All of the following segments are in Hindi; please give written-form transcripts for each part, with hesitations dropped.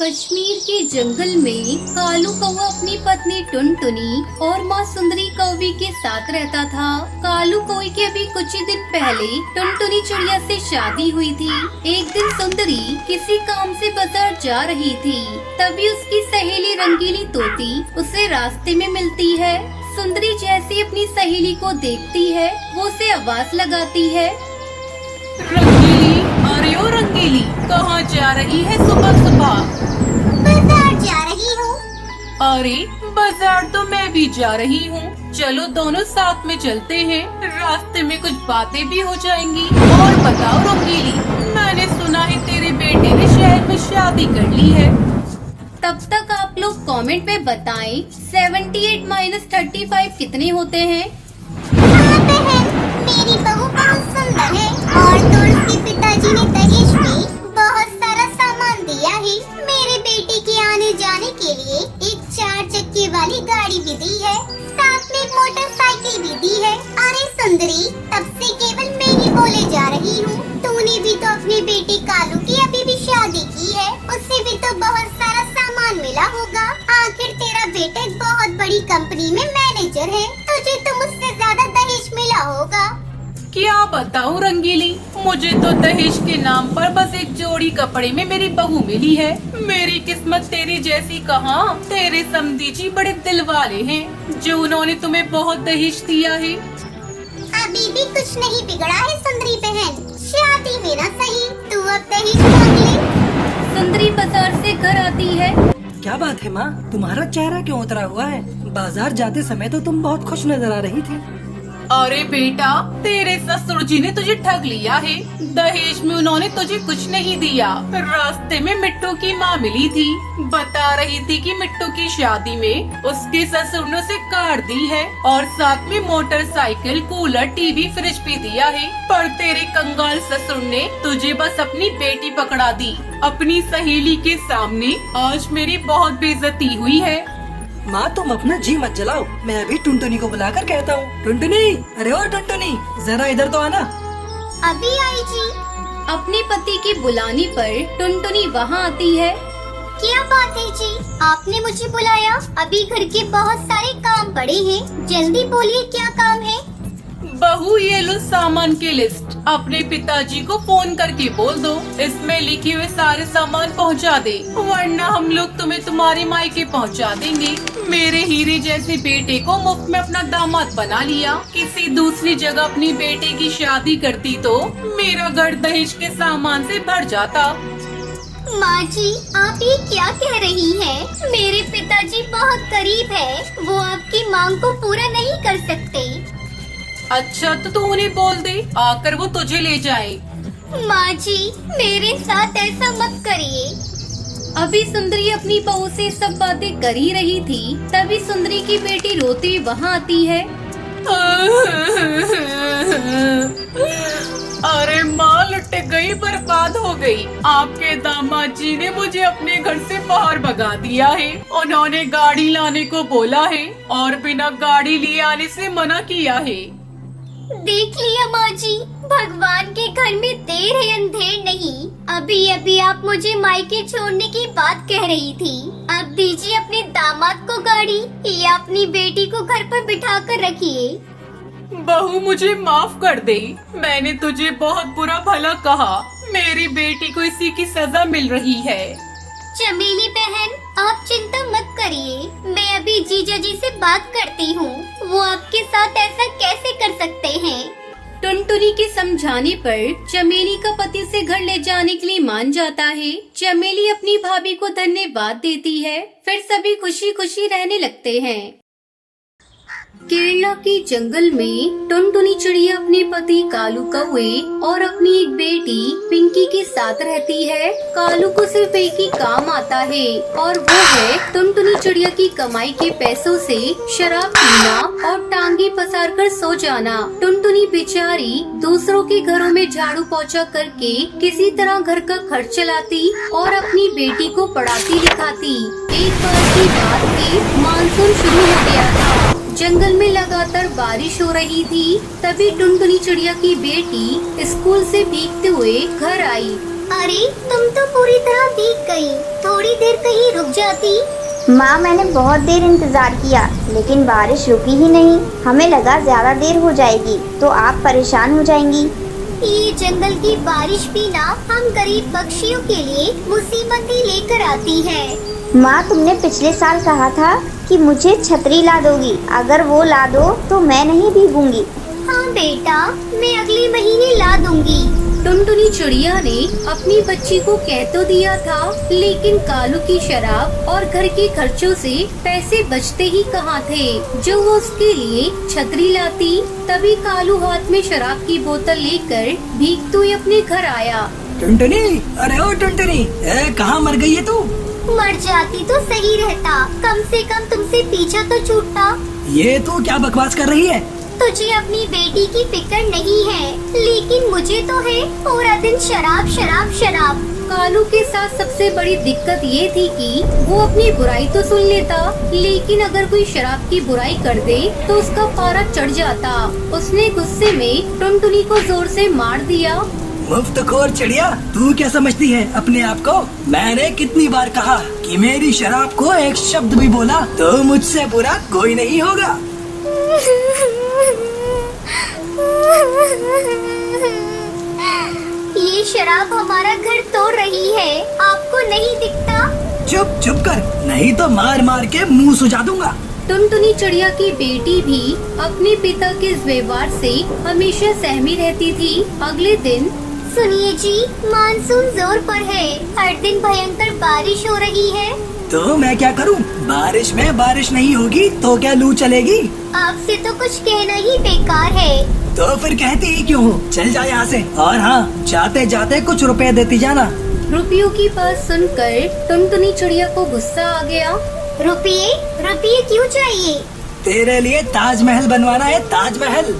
कश्मीर के जंगल में कालू कौवा अपनी पत्नी टुनटुनी और माँ सुंदरी कौवी के साथ रहता था। कालू कौवे के अभी कुछ ही दिन पहले टुनटुनी चिड़िया से शादी हुई थी। एक दिन सुंदरी किसी काम से बाजार जा रही थी, तभी उसकी सहेली रंगीली तोती उसे रास्ते में मिलती है। सुंदरी जैसे अपनी सहेली को देखती है, वो उसे आवाज लगाती है। रंगीली, अरे ओ रंगीली, कहाँ जा रही है सुबह सुबह? बाजार जा रही हूँ। अरे बाजार तो मैं भी जा रही हूँ, चलो दोनों साथ में चलते हैं, रास्ते में कुछ बातें भी हो जाएंगी। और बताओ रंगीली, मैंने सुना है तेरे बेटे ने शहर में शादी कर ली है। तब तक आप लोग कमेंट में बताएं 78 - 35 कितने होते हैं। हाँ बहन, मेरी बहू बहुत सुंदर है और तो उसके पिताजी ने दहेज में बहुत सारा सामान दिया है। मेरे बेटे के आने जाने के लिए एक 4 चक्के वाली गाड़ी भी दी है, साथ में एक मोटरसाइकिल भी दी है। अरे सुंदरी, तब से केवल मैं ही बोले जा रही हूँ। तूने भी तो अपने बेटे कालू की अभी भी शादी की है, उसे भी तो बहुत सारा सामान मिला होगा। आखिर तेरा बेटा एक बहुत बड़ी कंपनी में मैनेजर है, तुझे तो मुझसे ज्यादा दहेज मिला होगा। क्या बताऊं रंगीली, मुझे तो दहेज के नाम पर बस एक जोड़ी कपड़े में मेरी बहू मिली है। मेरी किस्मत तेरी जैसी कहाँ। तेरे समधी जी बड़े दिल वाले हैं, जो उन्होंने तुम्हें बहुत दहेज दिया है। अभी भी कुछ नहीं बिगड़ा है सुंदरी बहन, शादी में ना सही तू अब दहेज मांग ले। सुंदरी बाजार से घर आती है। क्या बात है माँ, तुम्हारा चेहरा क्यों उतरा हुआ है? बाजार जाते समय तो तुम बहुत खुश नजर आ रही थी। अरे बेटा, तेरे ससुर जी ने तुझे ठग लिया है। दहेज में उन्होंने तुझे कुछ नहीं दिया। रास्ते में मिट्टू की माँ मिली थी, बता रही थी कि मिट्टू की शादी में उसके ससुर ने उसे कार दी है और साथ में मोटरसाइकिल, कूलर, टीवी, फ्रिज भी दिया है। पर तेरे कंगाल ससुर ने तुझे बस अपनी बेटी पकड़ा दी। अपनी सहेली के सामने आज मेरी बहुत बेइज्जती हुई है। माँ तुम अपना जी मत जलाओ, मैं अभी टुनटुनी को बुलाकर कहता हूँ। टुनटुनी, अरे ओ टुनटुनी, जरा इधर तो आना। अभी आई जी। अपने पति के बुलाने पर टुनटुनी वहाँ आती है। क्या बात है जी, आपने मुझे बुलाया? अभी घर के बहुत सारे काम पड़े हैं, जल्दी बोलिए क्या काम है? बहू, ये लो सामान की लिस्ट, अपने पिताजी को फोन करके बोल दो इसमें लिखे हुए सारे सामान पहुंचा दे, वरना हम लोग तुम्हें तुम्हारे मायके पहुंचा देंगे। मेरे हीरे जैसे बेटे को मुफ्त में अपना दामाद बना लिया। किसी दूसरी जगह अपनी बेटे की शादी करती तो मेरा घर दहेज के सामान से भर जाता। माँ जी, आप ये क्या कह रही हैं? मेरे पिताजी बहुत गरीब है, वो आपकी मांग को पूरा नहीं कर सकते। अच्छा तो तू उन्हें बोल दे, आकर वो तुझे ले जाए। माँ जी, मेरे साथ ऐसा मत करिए। अभी सुंदरी अपनी बहू से सब बातें कर ही रही थी, तभी सुंदरी की बेटी रोती वहाँ आती है। अरे माँ, लुट गई, बर्बाद हो गई। आपके दामाद जी ने मुझे अपने घर से बाहर भगा दिया है। उन्होंने गाड़ी लाने को बोला है और बिना गाड़ी लिए आने से मना किया है। देख लिया माँ जी, भगवान के घर में देर है अंधेर नहीं। अभी अभी आप मुझे मायके छोड़ने की बात कह रही थी, अब दीजिए अपने दामाद को गाड़ी या अपनी बेटी को घर पर बिठा कर रखिए। बहू, मुझे माफ कर दे, मैंने तुझे बहुत बुरा भला कहा। मेरी बेटी को इसी की सजा मिल रही है। चमेली बहन, आप चिंता मत करिए, मैं अभी जीजा जी से बात करती हूँ, वो आपके साथ ऐसा कैसे कर सकते हैं। टुनटुनी के समझाने पर चमेली का पति से घर ले जाने के लिए मान जाता है। चमेली अपनी भाभी को धन्यवाद देती है, फिर सभी खुशी खुशी रहने लगते हैं। केरला के जंगल में टुनटुनी चिड़िया अपने पति कालू कौवे और अपनी एक बेटी पिंकी के साथ रहती है। कालू को सिर्फ एक ही काम आता है और वो है टुनटुनी चिड़िया की कमाई के पैसों से शराब पीना और टांगे पसार कर सो जाना। टुनटुनी बेचारी दूसरों के घरों में झाड़ू पोछा करके किसी तरह घर का खर्च चलाती और अपनी बेटी को पढ़ाती लिखाती। एक बार की बात थी, मानसून शुरू हो गया था। जंगल में लगातार बारिश हो रही थी। तभी टुनटुनी चिड़िया की बेटी स्कूल से भीगते हुए घर आई। अरे तुम तो पूरी तरह भीग गई। थोड़ी देर कहीं रुक जाती। माँ, मैंने बहुत देर इंतजार किया लेकिन बारिश रुकी ही नहीं। हमें लगा ज्यादा देर हो जाएगी तो आप परेशान हो जाएंगी। ये जंगल की बारिश भी ना हम गरीब पक्षियों के लिए मुसीबत ही लेकर आती है। माँ, तुमने पिछले साल कहा था कि मुझे छतरी ला दोगी। अगर वो ला दो तो मैं नहीं भीगूंगी। हाँ बेटा, मैं अगले महीने ला दूंगी। टुनटुनी चिड़िया ने अपनी बच्ची को कह तो दिया था, लेकिन कालू की शराब और घर के खर्चों से पैसे बचते ही कहाँ थे जो वो उसके लिए छतरी लाती। तभी कालू हाथ में शराब की बोतल लेकर भीगते हुए अपने घर आया। टुनटुनी, अरे ओ टुनटुनी, कहाँ मर गई है तू? मर जाती तो सही रहता, कम से कम तुमसे पीछा तो छूटता। ये तू क्या बकवास कर रही है? तुझे अपनी बेटी की फिक्र नहीं है, लेकिन मुझे तो है। पूरा दिन शराब शराब शराब। कालू के साथ सबसे बड़ी दिक्कत ये थी कि वो अपनी बुराई तो सुन लेता, लेकिन अगर कोई शराब की बुराई कर दे तो उसका पारा चढ़ जाता। उसने गुस्से में टुनटुनी को जोर से मार दिया। मुफ्तखोर चिड़िया, तू क्या समझती है अपने आप को? मैंने कितनी बार कहा कि मेरी शराब को एक शब्द भी बोला तो मुझसे बुरा कोई नहीं होगा। ये शराब हमारा घर तोड़ रही है, आपको नहीं दिखता? चुप चुप कर, नहीं तो मार मार के मुंह सुजा दूंगा। टुनटुनी चिड़िया की बेटी भी अपने पिता के इस व्यवहार से हमेशा सहमी रहती थी। अगले दिन सुनिए जी, मानसून जोर पर है। हर दिन भयंकर बारिश हो रही है। तो मैं क्या करूं? बारिश में बारिश नहीं होगी तो क्या लू चलेगी? आपसे तो कुछ कहना ही बेकार है। तो फिर कहती ही क्यों हो? चल जा यहाँ से। और हाँ, जाते जाते कुछ रुपए देती जाना। रुपयों की बात सुनकर टुनटुनी चिड़िया को गुस्सा आ गया। रुपये? रुपये क्यों चाहिए? तेरे लिए ताजमहल बनवाना है, ताजमहल।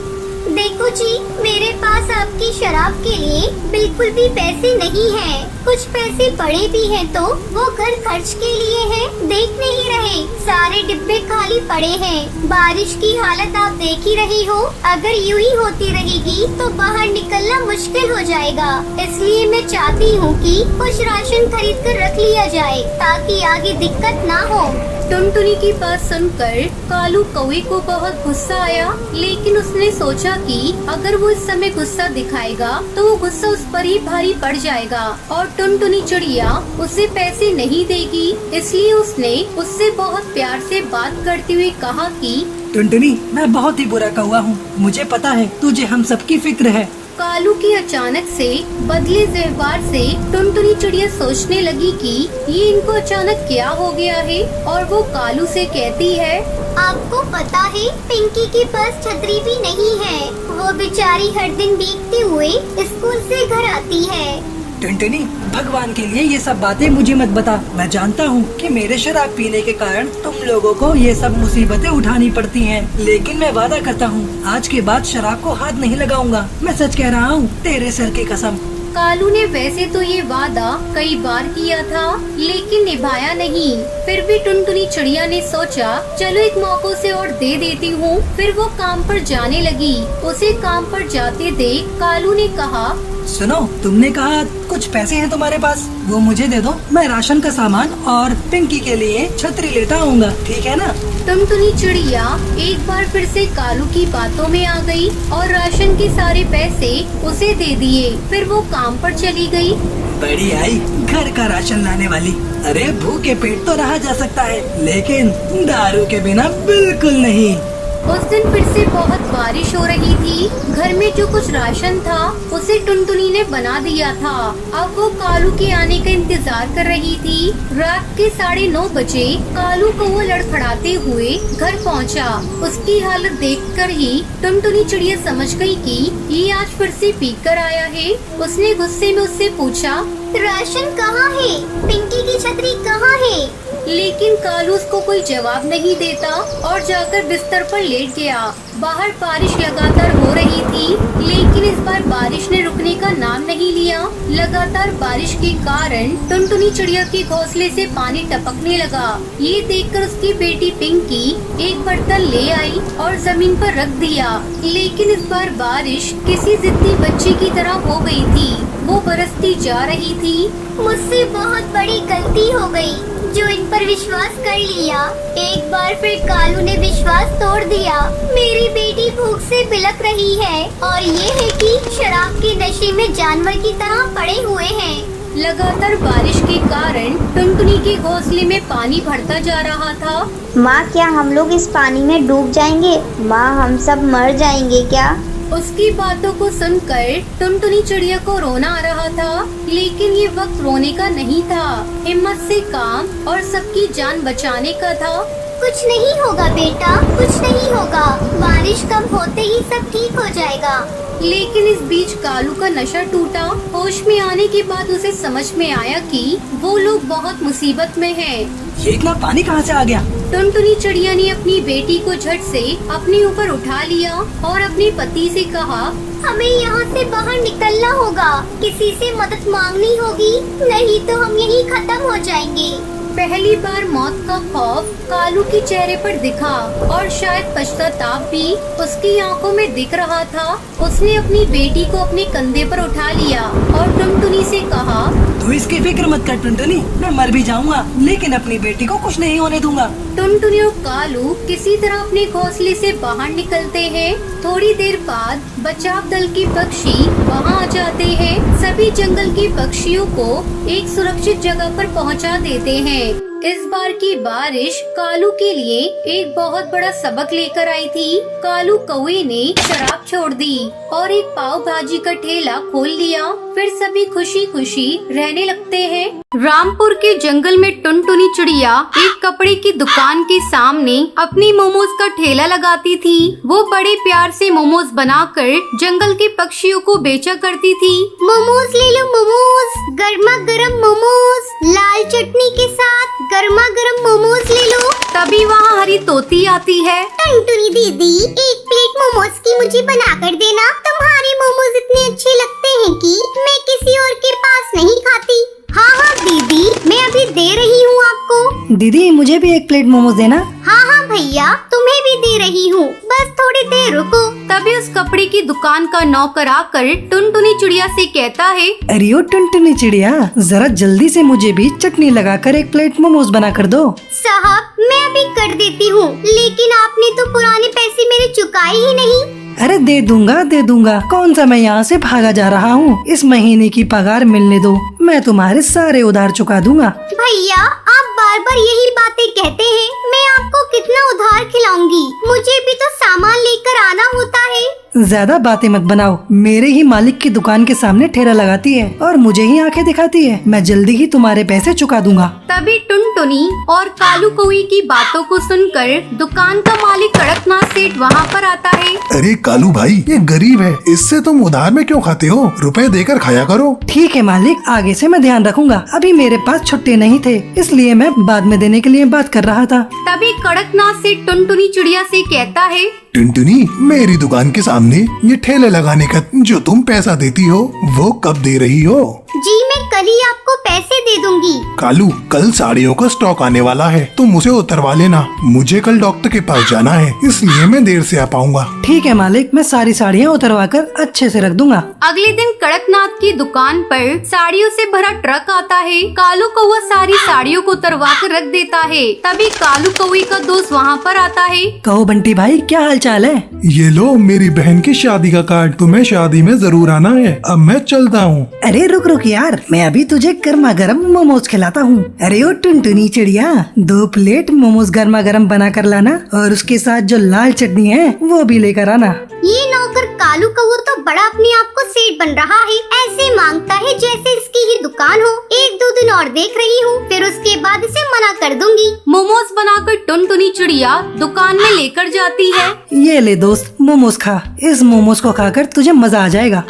देखो जी, मेरे पास आपकी शराब के लिए बिल्कुल भी पैसे नहीं हैं। कुछ पैसे पड़े भी हैं तो वो घर खर्च के लिए है। देख नहीं रहे, सारे डिब्बे खाली पड़े हैं। बारिश की हालत आप देख ही रही हो। अगर यूं ही होती रहेगी तो बाहर निकलना मुश्किल हो जाएगा। इसलिए मैं चाहती हूँ कि कुछ राशन खरीद कर रख लिया जाए ताकि आगे दिक्कत ना हो। टुनटुनी की बात सुनकर कालू कौवे को बहुत गुस्सा आया, लेकिन उसने सोचा कि अगर वो इस समय गुस्सा दिखाएगा तो वो गुस्सा उस पर ही भारी पड़ जाएगा और टुनटुनी चिड़िया उसे पैसे नहीं देगी। इसलिए उसने उससे बहुत प्यार से बात करते हुए कहा कि टुनटुनी, मैं बहुत ही बुरा कौवा हूँ। मुझे पता है तुझे हम सबकी फिक्र है। कालू के अचानक से बदले व्यवहार से टुनटुनी चिड़िया सोचने लगी कि ये इनको अचानक क्या हो गया है, और वो कालू से कहती है, आपको पता है पिंकी के पास छतरी भी नहीं है। वो बेचारी हर दिन भीगते हुए स्कूल से घर आती है। टुनटुनी, भगवान के लिए ये सब बातें मुझे मत बता। मैं जानता हूँ कि मेरे शराब पीने के कारण तुम लोगों को ये सब मुसीबतें उठानी पड़ती हैं, लेकिन मैं वादा करता हूँ आज के बाद शराब को हाथ नहीं लगाऊंगा। मैं सच कह रहा हूँ, तेरे सर की कसम। कालू ने वैसे तो ये वादा कई बार किया था, लेकिन निभाया नहीं। फिर भी टुनटुनी चिड़िया ने सोचा, चलो एक मौका से और दे देती हूँ। फिर वो काम पर जाने लगी। उसे काम पर जाते देख कालू ने कहा, सुनो, तुमने कहा कुछ पैसे हैं तुम्हारे पास, वो मुझे दे दो। मैं राशन का सामान और पिंकी के लिए छतरी लेता आऊंगा, ठीक है ना? टुनटुनी चिड़िया एक बार फिर से कालू की बातों में आ गई और राशन के सारे पैसे उसे दे दिए। फिर वो काम पर चली गई। बड़ी आई घर का राशन लाने वाली। अरे भूखे पेट तो रहा जा सकता है, लेकिन दारू के बिना बिल्कुल नहीं। उस दिन फिर से बहुत बारिश हो रही थी। घर में जो कुछ राशन था उसे टुनटुनी ने बना दिया था। अब वो कालू के आने का इंतजार कर रही थी। रात के 9:30 बजे कालू को वो लड़खड़ाते हुए घर पहुंचा। उसकी हालत देखकर ही टुनटुनी चिड़िया समझ गई कि ये आज फिर से पी कर आया है। उसने गुस्से में उससे पूछा, राशन कहाँ है? पिंकी की छतरी कहाँ है? लेकिन कालू उसको कोई जवाब नहीं देता और जाकर बिस्तर पर लेट गया। बाहर बारिश लगातार हो रही थी, लेकिन इस बार बारिश ने रुकने का नाम नहीं लिया। दिया। लगातार बारिश के कारण टुनटुनी चिड़िया के घोंसले से पानी टपकने लगा। ये देखकर उसकी बेटी पिंकी एक बर्तन ले आई और जमीन पर रख दिया। लेकिन इस बार बारिश किसी जिद्दी बच्ची की तरह हो गई थी। वो बरसती जा रही थी। मुझसे बहुत बड़ी गलती हो गई जो इन पर विश्वास कर लिया। एक बार फिर कालू ने विश्वास तोड़ दिया। मेरी बेटी भूख से बिलख रही है और ये है कि शराब के नशे में जानवर की तरह पड़े हुए हैं। लगातार बारिश के कारण टुनटुनी के घोंसले में पानी भरता जा रहा था। माँ, क्या हम लोग इस पानी में डूब जाएंगे? माँ, हम सब मर जाएंगे क्या? उसकी बातों को सुनकर टुनटुनी चिड़िया को रोना आ रहा था, लेकिन ये वक्त रोने का नहीं था। हिम्मत से काम और सबकी जान बचाने का था। कुछ नहीं होगा बेटा, कुछ नहीं होगा। बारिश कम होते ही सब ठीक हो जाएगा। लेकिन इस बीच कालू का नशा टूटा। होश में आने के बाद उसे समझ में आया कि वो लोग बहुत मुसीबत में हैं। ये इतना पानी कहाँ से आ गया? टुनटुनी चिड़िया ने अपनी बेटी को झट से अपने ऊपर उठा लिया और अपने पति से कहा, हमें यहाँ से बाहर निकलना होगा। किसी से मदद मांगनी होगी, नहीं तो हम यहीं खत्म हो जाएंगे। पहली बार मौत का खौफ कालू के चेहरे पर दिखा और शायद पश्चाताप भी उसकी आंखों में दिख रहा था। उसने अपनी बेटी को अपने कंधे पर उठा लिया और टुनटुनी से कहा, तू इसकी फिक्र मत कर टुनटुनी, मैं मर भी जाऊंगा लेकिन अपनी बेटी को कुछ नहीं होने दूंगा। टुनटुनी और कालू किसी तरह अपने घोंसले से बाहर निकलते हैं। थोड़ी देर बाद बचाव दल के पक्षी वहां आ जाते हैं। सभी जंगल के पक्षियों को एक सुरक्षित जगह पर पहुंचा देते हैं। इस बार की बारिश कालू के लिए एक बहुत बड़ा सबक लेकर आई थी। कालू कौवे ने शराब छोड़ दी और एक पाव भाजी का ठेला खोल लिया। फिर सभी खुशी खुशी रहने लगते हैं। रामपुर के जंगल में टुनटुनी चिड़िया एक कपड़े की दुकान के सामने अपनी मोमोज का ठेला लगाती थी। वो बड़े प्यार से मोमोज बनाकर जंगल के पक्षियों को बेचा करती थी। मोमोज ले लो मोमोज, गर्मा गर्म मोमोज, लाल चटनी के साथ गर्मा गर्म मोमोज ले लो। तभी वहाँ हरी तोती आती है। टुनटुनी दीदी, एक प्लेट मोमोज की मुझे बना कर देना। तुम्हारे मोमोज इतने अच्छे लगते हैं कि मैं किसी और के पास नहीं खाती। हाँ हाँ दीदी, मैं अभी दे रही हूँ आपको। दीदी, मुझे भी एक प्लेट मोमोज देना। हाँ हाँ भैया, तुम्हें भी दे रही हूँ, बस थोड़ी देर रुको। तभी उस कपड़े की दुकान का नौकर आकर टुनटुनी चिड़िया से कहता है, अरे ओ टुनटुनी चिड़िया, जरा जल्दी से मुझे भी चटनी लगाकर एक प्लेट मोमोज बना कर दो। साहब, मैं अभी कर देती हूँ, लेकिन आपने तो पुराने पैसे मेरे चुकाए ही नहीं। अरे दे दूंगा। कौन सा मैं यहाँ से भागा जा रहा हूँ? इस महीने की पगार मिलने दो, मैं तुम्हारे सारे उधार चुका दूंगा। भैया, आप बार बार यही बातें कहते हैं। मैं आपको कितना उधार खिलाऊंगी? मुझे भी तो सामान लेकर आना होता है। ज्यादा बातें मत बनाओ। मेरे ही मालिक की दुकान के सामने ठेला लगाती है और मुझे ही आंखें दिखाती है। मैं जल्दी ही तुम्हारे पैसे चुका दूंगा। तभी टुनटुनी और कालू कौवे की बातों को सुनकर दुकान का मालिक कड़कनाथ सेठ वहाँ पर आता है। अरे कालू भाई, ये गरीब है, इससे तुम उधार में क्यों खाते हो? रुपए देकर खाया करो। ठीक है मालिक, आगे से मैं ध्यान रखूंगा। अभी मेरे पास छुट्टे नहीं थे, इसलिए मैं बाद में देने के लिए बात कर रहा था। तभी कड़कनाथ सेठ टुनटुनी चिड़िया से कहता है, टुनटुनी, मेरी दुकान के सामने ये ठेले लगाने का जो तुम पैसा देती हो वो कब दे रही हो? जी, मैं कल ही आपको पैसे दे दूंगी। कालू, कल साड़ियों का स्टॉक आने वाला है, तुम उसे उतरवा लेना। मुझे कल डॉक्टर के पास जाना है, इसलिए मैं देर से आ पाऊंगा। ठीक है मालिक, मैं सारी साड़ियाँ उतरवा कर अच्छे से रख दूंगा। अगले दिन कड़कनाथ की दुकान पर साड़ियों से भरा ट्रक आता है। कालू कौवा सारी साड़ियों को उतरवा कर रख देता है। तभी कालू कौवे का दोस्त वहाँ पर आता है। कहो बंटी भाई, क्या हाल चाल है? ये लो मेरी बहन की शादी का कार्ड, तुम्हें शादी में जरूर आना है। अब मैं चलता हूँ। अरे रुक यार, मैं अभी तुझे गर्मा गर्म मोमोज खिलाता हूँ। अरे ओ टुनटुनी चिड़िया, 2 प्लेट मोमोज गर्मा गर्म बना कर लाना और उसके साथ जो लाल चटनी है वो भी लेकर आना। ये नौकर कालू कौवा तो बड़ा अपने आप को सेठ बन रहा है। ऐसे मांगता है जैसे इसकी ही दुकान हो। 1-2 दिन और देख रही हूँ, फिर उसके बाद इसे मना कर दूंगी। मोमोज बनाकर टुनटुनी चिड़िया दुकान में लेकर जाती है। ये ले दोस्त, मोमोज खा। इस मोमोज को खाकर तुझे मजा आ जाएगा।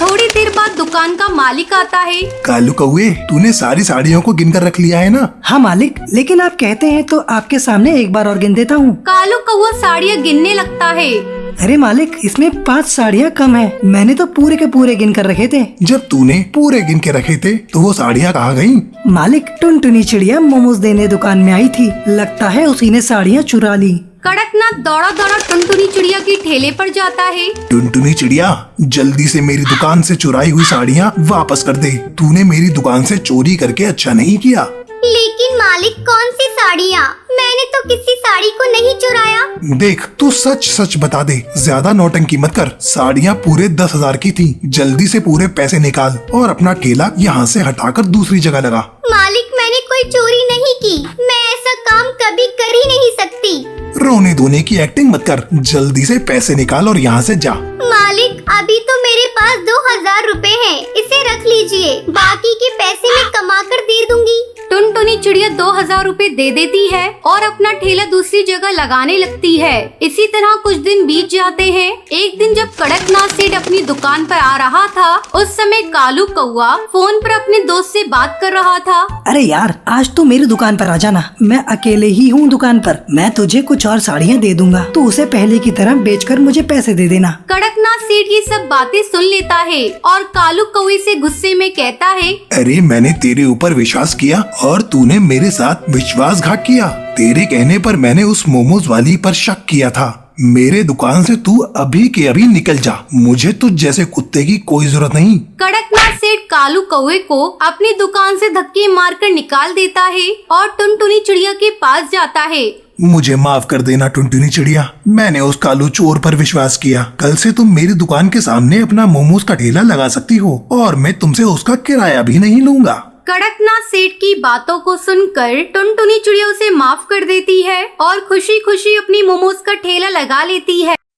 थोड़ी देर बाद दुकान का मालिक आता है। कालू कौवे, तूने सारी साड़ियों को गिन कर रख लिया है ना? हाँ मालिक, लेकिन आप कहते हैं तो आपके सामने एक बार और गिन देता हूँ। कालू कौवा साड़ियाँ गिनने लगता है। अरे मालिक, इसमें 5 साड़ियाँ कम है। मैंने तो पूरे के पूरे गिन कर रखे थे। जब तूने पूरे गिन के रखे थे तो वो साड़ियाँ कहाँ गयी? मालिक, टुनटुनी चिड़िया मोमोज देने दुकान में आई थी। लगता है उसी ने साड़ियाँ चुरा ली। कड़कनाथ दौड़ा दौड़ा टुनटुनी चिड़िया के ठेले पर जाता है। टुनटुनी चिड़िया, जल्दी से मेरी दुकान से चुराई हुई साड़ियाँ वापस कर दे। तूने मेरी दुकान से चोरी करके अच्छा नहीं किया। लेकिन मालिक, कौन सी साड़ियाँ? मैंने तो किसी साड़ी को नहीं चुराया। देख, तू सच सच बता दे, ज्यादा नौटंकी मत कर। साड़ियाँ पूरे 10,000 की थी। जल्दी से पूरे पैसे निकाल और अपना ठेला यहाँ से हटाकर दूसरी जगह लगा। मालिक, मैंने कोई चोरी नहीं की। मैं ऐसा काम कभी कर ही नहीं सकती। रोने धोने की एक्टिंग मत कर, जल्दी से पैसे निकाल और यहाँ से जा। मालिक, अभी तो मेरे पास 2,000 रुपए हैं। इसे रख लीजिए, बाकी के पैसे मैं कमा कर दे दूंगी। टुनटुनी चिड़िया 2,000 रुपए दे देती है और अपना ठेला दूसरी जगह लगाने लगती है। इसी तरह कुछ दिन बीत जाते हैं। एक दिन जब कड़कनाथ सेठ अपनी दुकान पर आ रहा था, उस समय कालू कौआ फोन पर अपने दोस्त से बात कर रहा था। अरे यार, आज तो मेरी दुकान पर आ जाना। मैं अकेले ही हूँ दुकान पर। मैं तुझे कुछ और साड़ियाँ दे दूंगा। तू उसे पहले की तरह बेचकर मुझे पैसे दे देना। कड़कनाथ सेठ ये सब बातें सुन लेता है और कालू कौवे से गुस्से में कहता है, अरे मैंने तेरे ऊपर विश्वास किया और तूने मेरे साथ विश्वासघात किया। तेरे कहने पर मैंने उस मोमोज वाली पर शक किया था। मेरे दुकान से तू अभी के अभी निकल जा। मुझे तुझ जैसे कुत्ते की कोई जरूरत नहीं। कड़कनाथ सेठ कालू कौवे को अपनी दुकान से धक्के मारकर निकाल देता है और टुनटुनी चिड़िया के पास जाता है। मुझे माफ कर देना टुनटुनी चिड़िया, मैंने उस कालू चोर पर विश्वास किया। कल से तुम मेरी दुकान के सामने अपना मोमोज का ठेला लगा सकती हो और मैं तुमसे उसका किराया भी नहीं लूंगा। कड़कनाथ सेठ की बातों को सुनकर टुनटुनी चिड़िया उसे माफ कर देती है और खुशी खुशी अपनी मोमोज का ठेला लगा लेती है।